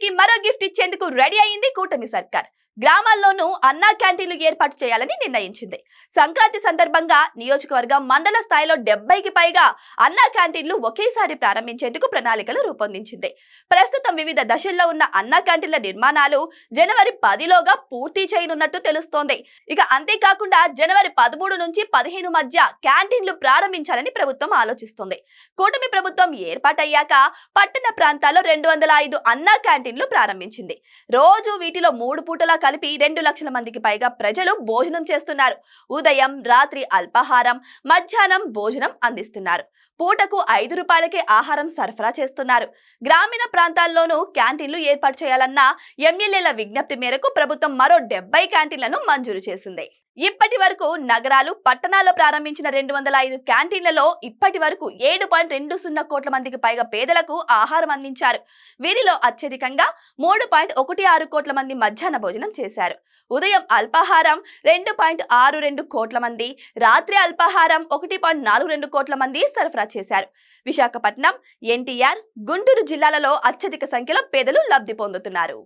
ఏపీకి మరో గిఫ్ట్ ఇచ్చేందుకు రెడీ అయింది కూటమి సర్కార్. గ్రామాల్లోనూ అన్నా క్యాంటీన్లు ఏర్పాటు చేయాలని నిర్ణయించింది. సంక్రాంతి సందర్భంగా నియోజకవర్గం మండల స్థాయిలో 70కి పైగా అన్నా క్యాంటీన్లు ఒకేసారి ప్రారంభించేందుకు ప్రణాళికలు రూపొందించింది. ప్రస్తుతం వివిధ దశల్లో ఉన్న అన్నా క్యాంటీన్ల నిర్మాణాలు జనవరి 10లోగా పూర్తి చేయనున్నట్టు తెలుస్తోంది. ఇక అంతేకాకుండా జనవరి 13 నుంచి 15 మధ్య క్యాంటీన్లు ప్రారంభించాలని ప్రభుత్వం ఆలోచిస్తుంది. కూటమి ప్రభుత్వం ఏర్పాటయ్యాక పట్టణ ప్రాంతాల్లో 205 అన్నా క్యాంటీన్లు ప్రారంభించింది. రోజు వీటిలో 3 పూటలా కలిపి 2 లక్షల మందికి పైగా ప్రజలు భోజనం చేస్తున్నారు. ఉదయం, రాత్రి అల్పాహారం, మధ్యాహ్నం భోజనం అందిస్తున్నారు. పూటకు 5 రూపాయలకే ఆహారం సరఫరా చేస్తున్నారు. గ్రామీణ ప్రాంతాల్లోనూ క్యాంటీన్లు ఏర్పాటు చేయాలన్న ఎమ్మెల్యేల విజ్ఞప్తి మేరకు ప్రభుత్వం మరో 70 క్యాంటీన్లను మంజూరు చేసింది. ఇప్పటి వరకు నగరాలు, పట్టణాల్లో ప్రారంభించిన 205 క్యాంటీన్లలో ఇప్పటి వరకు 7.20 కోట్ల మందికి పైగా పేదలకు ఆహారం అందించారు. వీరిలో అత్యధికంగా 3.16 కోట్ల మంది మధ్యాహ్న భోజనం చేశారు. ఉదయం అల్పాహారం 2.62 కోట్ల మంది, రాత్రి అల్పాహారం 1.42 కోట్ల మంది సరఫరా చేశారు. విశాఖపట్నం, ఎన్టీఆర్, గుంటూరు జిల్లాలలో అత్యధిక సంఖ్యలో పేదలు లబ్ధి పొందుతున్నారు.